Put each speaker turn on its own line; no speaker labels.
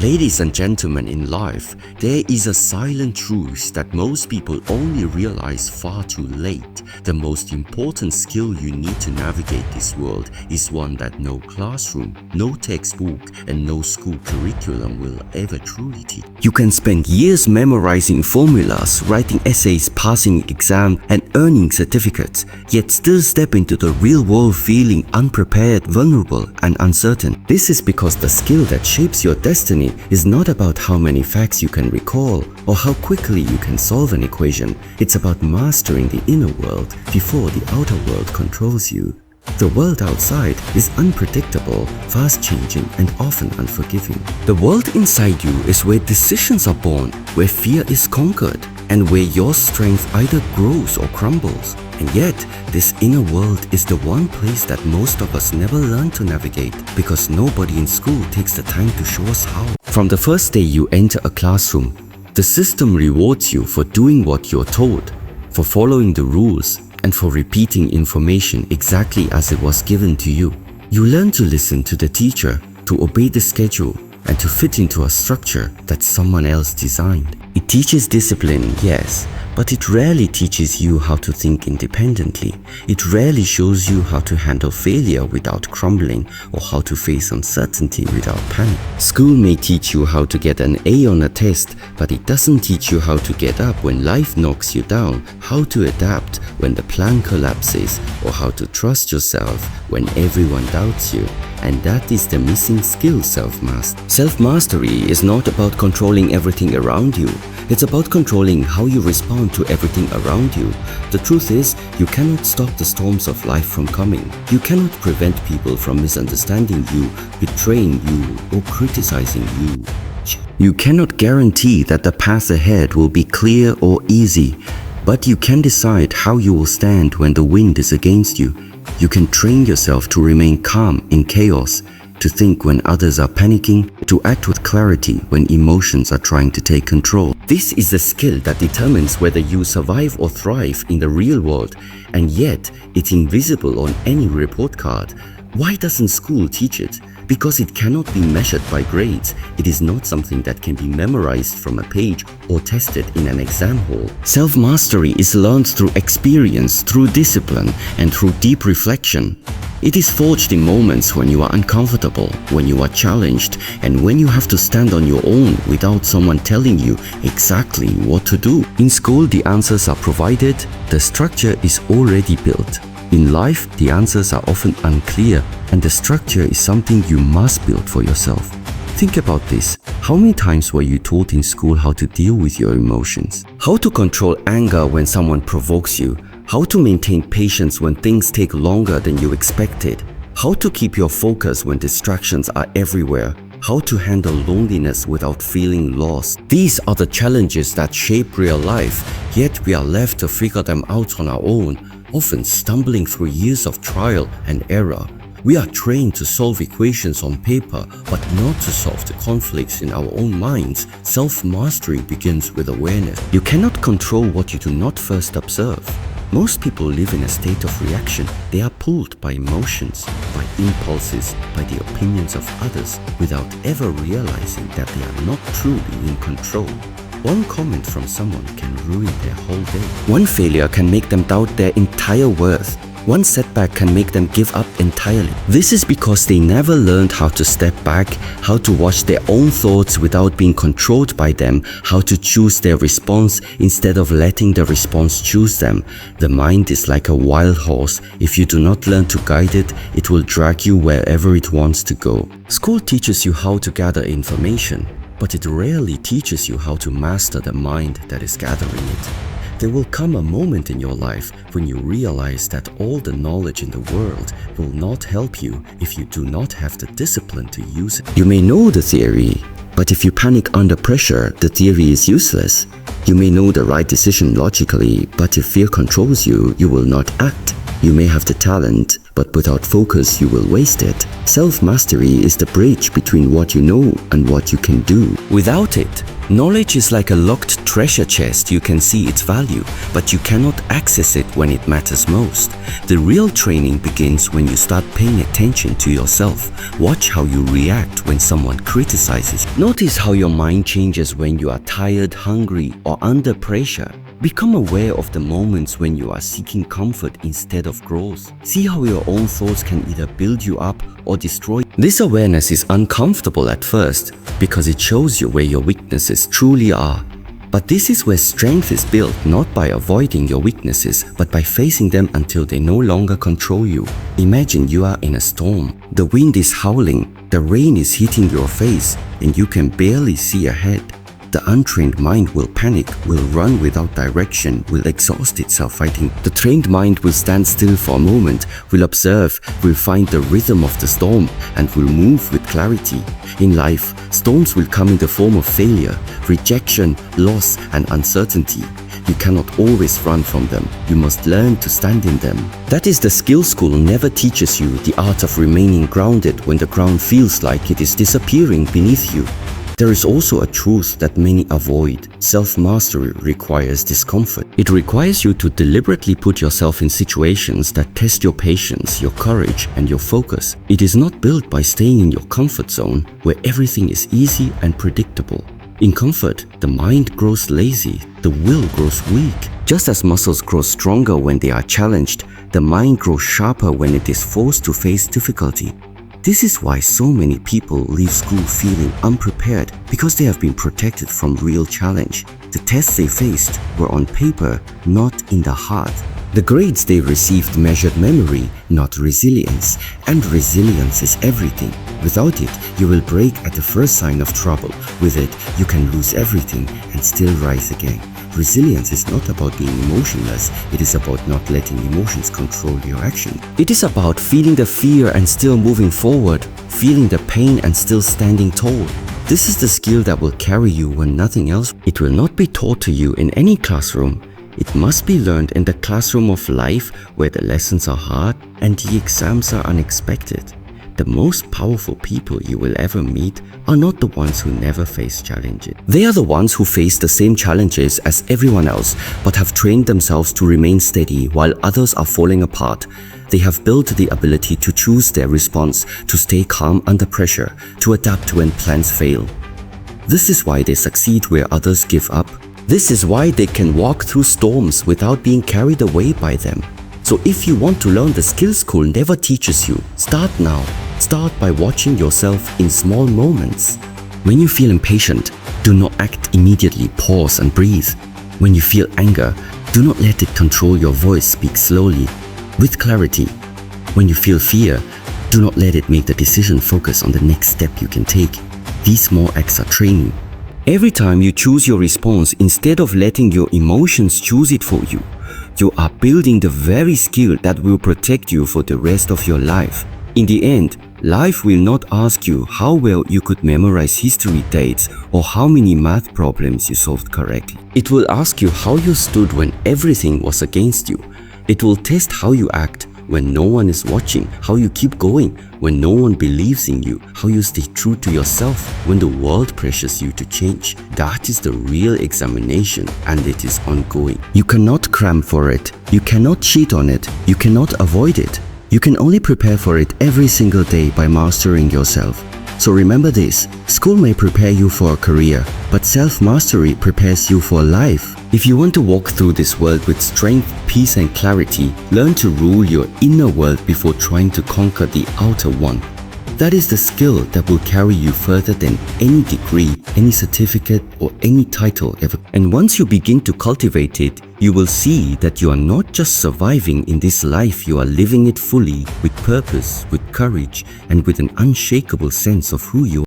Ladies and gentlemen, in life, there is a silent truth that most people only realize far too late. The most important skill you need to navigate this world is one that no classroom, no textbook, and no school curriculum will ever truly teach. You can spend years memorizing formulas, writing essays, passing exams, and earning certificates, yet still step into the real world feeling unprepared, vulnerable, and uncertain. This is because the skill that shapes your destiny is not about how many facts you can recall or how quickly you can solve an equation. It's about mastering the inner world before the outer world controls you. The world outside is unpredictable, fast-changing, and often unforgiving. The world inside you is where decisions are born, where fear is conquered, and where your strength either grows or crumbles. And yet, this inner world is the one place that most of us never learn to navigate because nobody in school takes the time to show us how. From the first day you enter a classroom, the system rewards you for doing what you're told, for following the rules, and for repeating information exactly as it was given to you. You learn to listen to the teacher, to obey the schedule, and to fit into a structure that someone else designed. It teaches discipline, yes, but it rarely teaches you how to think independently. It rarely shows you how to handle failure without crumbling or how to face uncertainty without panic. School may teach you how to get an A on a test, but it doesn't teach you how to get up when life knocks you down, how to adapt when the plan collapses, or how to trust yourself when everyone doubts you. And that is the missing skill, self-mastery. Self-mastery is not about controlling everything around you. It's about controlling how you respond to everything around you. The truth is, you cannot stop the storms of life from coming. You cannot prevent people from misunderstanding you, betraying you, or criticizing you. You cannot guarantee that the path ahead will be clear or easy, but you can decide how you will stand when the wind is against you. You can train yourself to remain calm in chaos, to think when others are panicking, to act with clarity when emotions are trying to take control. This is a skill that determines whether you survive or thrive in the real world, and yet it's invisible on any report card. Why doesn't school teach it? Because it cannot be measured by grades. It is not something that can be memorized from a page or tested in an exam hall. Self-mastery is learned through experience, through discipline, and through deep reflection. It is forged in moments when you are uncomfortable, when you are challenged, and when you have to stand on your own without someone telling you exactly what to do. In school, the answers are provided, the structure is already built. In life, the answers are often unclear, and the structure is something you must build for yourself. Think about this. How many times were you taught in school how to deal with your emotions? How to control anger when someone provokes you? How to maintain patience when things take longer than you expected? How to keep your focus when distractions are everywhere? How to handle loneliness without feeling lost? These are the challenges that shape real life, yet we are left to figure them out on our own, often stumbling through years of trial and error. We are trained to solve equations on paper, but not to solve the conflicts in our own minds. Self-mastery begins with awareness. You cannot control what you do not first observe. Most people live in a state of reaction. They are pulled by emotions, by impulses, by the opinions of others, without ever realizing that they are not truly in control. One comment from someone can ruin their whole day. One failure can make them doubt their entire worth. One setback can make them give up entirely. This is because they never learned how to step back, how to watch their own thoughts without being controlled by them, how to choose their response instead of letting the response choose them. The mind is like a wild horse. If you do not learn to guide it, it will drag you wherever it wants to go. School teaches you how to gather information, but it rarely teaches you how to master the mind that is gathering it. There will come a moment in your life when you realize that all the knowledge in the world will not help you if you do not have the discipline to use it. You may know the theory, but if you panic under pressure, the theory is useless. You may know the right decision logically, but if fear controls you, you will not act. You may have the talent, but without focus you will waste it. Self-mastery is the bridge between what you know and what you can do. Without it, knowledge is like a locked treasure chest. You can see its value, but you cannot access it when it matters most. The real training begins when you start paying attention to yourself. Watch how you react when someone criticizes. Notice how your mind changes when you are tired, hungry, or under pressure. Become aware of the moments when you are seeking comfort instead of growth. See how your own thoughts can either build you up or destroy. This awareness is uncomfortable at first because it shows you where your weaknesses truly are. But this is where strength is built, not by avoiding your weaknesses, but by facing them until they no longer control you. Imagine you are in a storm. The wind is howling, the rain is hitting your face, and you can barely see ahead. The untrained mind will panic, will run without direction, will exhaust itself fighting. The trained mind will stand still for a moment, will observe, will find the rhythm of the storm, and will move with clarity. In life, storms will come in the form of failure, rejection, loss, and uncertainty. You cannot always run from them. You must learn to stand in them. That is the skill school never teaches you, the art of remaining grounded when the ground feels like it is disappearing beneath you. There is also a truth that many avoid. Self-mastery requires discomfort. It requires you to deliberately put yourself in situations that test your patience, your courage, and your focus. It is not built by staying in your comfort zone, where everything is easy and predictable. In comfort, the mind grows lazy, the will grows weak. Just as muscles grow stronger when they are challenged, the mind grows sharper when it is forced to face difficulty. This is why so many people leave school feeling unprepared, because they have been protected from real challenge. The tests they faced were on paper, not in the heart. The grades they received measured memory, not resilience. And resilience is everything. Without it, you will break at the first sign of trouble. With it, you can lose everything and still rise again. Resilience is not about being emotionless, it is about not letting emotions control your action. It is about feeling the fear and still moving forward, feeling the pain and still standing tall. This is the skill that will carry you when nothing else. It will not be taught to you in any classroom. It must be learned in the classroom of life, where the lessons are hard and the exams are unexpected. The most powerful people you will ever meet are not the ones who never face challenges. They are the ones who face the same challenges as everyone else, but have trained themselves to remain steady while others are falling apart. They have built the ability to choose their response, to stay calm under pressure, to adapt when plans fail. This is why they succeed where others give up. This is why they can walk through storms without being carried away by them. So if you want to learn the skill school never teaches you, start now. Start by watching yourself in small moments. When you feel impatient, do not act immediately, pause and breathe. When you feel anger, do not let it control your voice, speak slowly, with clarity. When you feel fear, do not let it make the decision, focus on the next step you can take. These small acts are training. Every time you choose your response instead of letting your emotions choose it for you, you are building the very skill that will protect you for the rest of your life. In the end, life will not ask you how well you could memorize history dates or how many math problems you solved correctly. It will ask you how you stood when everything was against you. It will test how you act when no one is watching, how you keep going when no one believes in you, how you stay true to yourself when the world pressures you to change. That is the real examination, and it is ongoing. You cannot cram for it, you cannot cheat on it, you cannot avoid it. You can only prepare for it every single day by mastering yourself. So remember this, school may prepare you for a career, but self-mastery prepares you for life. If you want to walk through this world with strength, peace and clarity, learn to rule your inner world before trying to conquer the outer one. That is the skill that will carry you further than any degree, any certificate or any title ever. And once you begin to cultivate it, you will see that you are not just surviving in this life, you are living it fully, with purpose, with courage, and with an unshakable sense of who you are.